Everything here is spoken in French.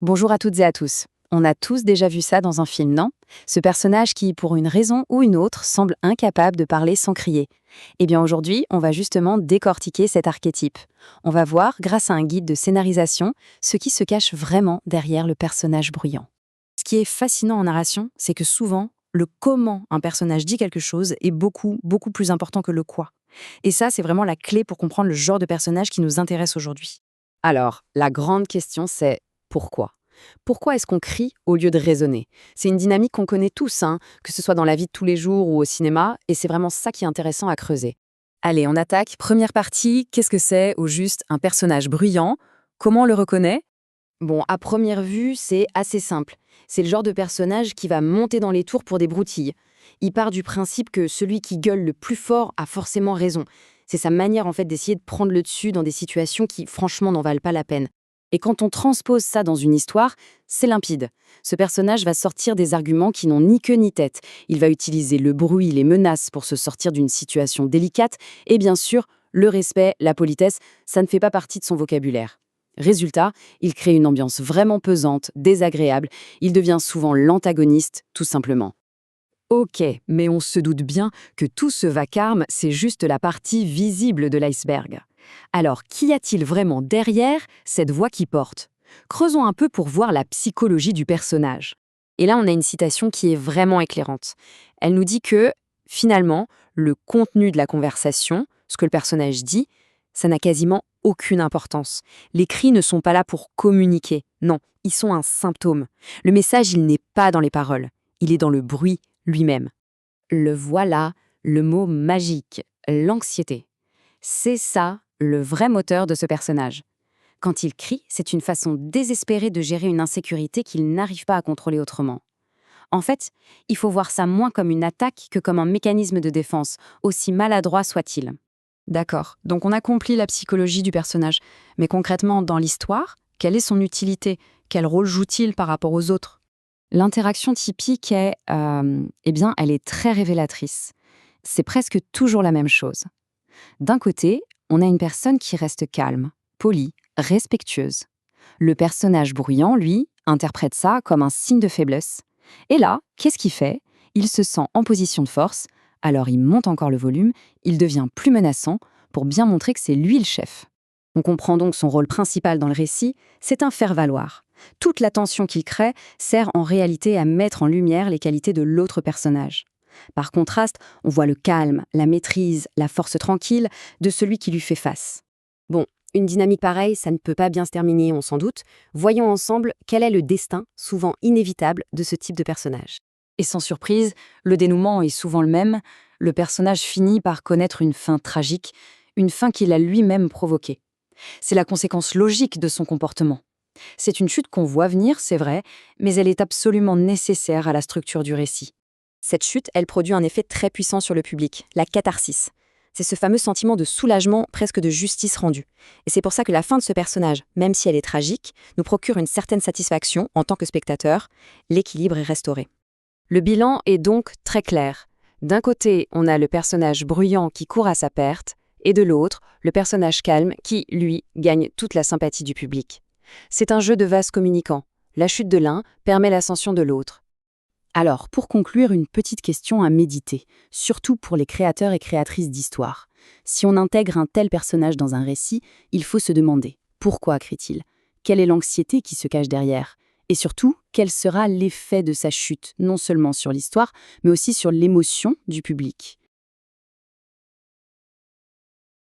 Bonjour à toutes et à tous. On a tous déjà vu ça dans un film, non? Ce personnage qui, pour une raison ou une autre, semble incapable de parler sans crier. Eh bien aujourd'hui, on va justement décortiquer cet archétype. On va voir, grâce à un guide de scénarisation, ce qui se cache vraiment derrière le personnage bruyant. Ce qui est fascinant en narration, c'est que souvent, le comment un personnage dit quelque chose est beaucoup plus important que le quoi. Et ça, c'est vraiment la clé pour comprendre le genre de personnage qui nous intéresse aujourd'hui. Alors, la grande question, c'est pourquoi? Pourquoi est-ce qu'on crie au lieu de raisonner? C'est une dynamique qu'on connaît tous, hein, que ce soit dans la vie de tous les jours ou au cinéma, et c'est vraiment ça qui est intéressant à creuser. Allez, on attaque. Première partie, qu'est-ce que c'est au juste un personnage bruyant? Comment on le reconnaît? Bon, à première vue, c'est assez simple. C'est le genre de personnage qui va monter dans les tours pour des broutilles. Il part du principe que celui qui gueule le plus fort a forcément raison. C'est sa manière en fait d'essayer de prendre le dessus dans des situations qui franchement n'en valent pas la peine. Et quand on transpose ça dans une histoire, c'est limpide. Ce personnage va sortir des arguments qui n'ont ni queue ni tête. Il va utiliser le bruit, les menaces pour se sortir d'une situation délicate. Et bien sûr, le respect, la politesse, ça ne fait pas partie de son vocabulaire. Résultat, il crée une ambiance vraiment pesante, désagréable. Il devient souvent l'antagoniste, tout simplement. Ok, mais on se doute bien que tout ce vacarme, c'est juste la partie visible de l'iceberg. Alors, qu'y a-t-il vraiment derrière cette voix qui porte? Creusons un peu pour voir la psychologie du personnage. Et là, on a une citation qui est vraiment éclairante. Elle nous dit que, finalement, le contenu de la conversation, ce que le personnage dit, ça n'a quasiment aucune importance. Les cris ne sont pas là pour communiquer. Non, ils sont un symptôme. Le message, il n'est pas dans les paroles. Il est dans le bruit lui-même. Le voilà, le mot magique, l'anxiété. C'est ça, le vrai moteur de ce personnage. Quand il crie, c'est une façon désespérée de gérer une insécurité qu'il n'arrive pas à contrôler autrement. En fait, il faut voir ça moins comme une attaque que comme un mécanisme de défense, aussi maladroit soit-il. D'accord, donc on a compris la psychologie du personnage. Mais concrètement, dans l'histoire, quelle est son utilité? Quel rôle joue-t-il par rapport aux autres? L'interaction typique est, eh bien, elle est très révélatrice. C'est presque toujours la même chose. D'un côté, on a une personne qui reste calme, polie, respectueuse. Le personnage bruyant, lui, interprète ça comme un signe de faiblesse. Et là, qu'est-ce qu'il fait? Il se sent en position de force, alors il monte encore le volume, il devient plus menaçant pour bien montrer que c'est lui le chef. On comprend donc son rôle principal dans le récit, c'est un faire-valoir. Toute la tension qu'il crée sert en réalité à mettre en lumière les qualités de l'autre personnage. Par contraste, on voit le calme, la maîtrise, la force tranquille de celui qui lui fait face. Bon, une dynamique pareille, ça ne peut pas bien se terminer, on s'en doute. Voyons ensemble quel est le destin, souvent inévitable, de ce type de personnage. Et sans surprise, le dénouement est souvent le même. Le personnage finit par connaître une fin tragique, une fin qu'il a lui-même provoquée. C'est la conséquence logique de son comportement. C'est une chute qu'on voit venir, c'est vrai, mais elle est absolument nécessaire à la structure du récit. Cette chute, elle produit un effet très puissant sur le public, la catharsis. C'est ce fameux sentiment de soulagement, presque de justice rendue. Et c'est pour ça que la fin de ce personnage, même si elle est tragique, nous procure une certaine satisfaction en tant que spectateur. L'équilibre est restauré. Le bilan est donc très clair. D'un côté, on a le personnage bruyant qui court à sa perte, et de l'autre, le personnage calme qui, lui, gagne toute la sympathie du public. C'est un jeu de vases communicants. La chute de l'un permet l'ascension de l'autre. Alors, pour conclure, une petite question à méditer, surtout pour les créateurs et créatrices d'histoires. Si on intègre un tel personnage dans un récit, il faut se demander pourquoi crie-t-il? Quelle est l'anxiété qui se cache derrière? Et surtout, quel sera l'effet de sa chute, non seulement sur l'histoire, mais aussi sur l'émotion du public?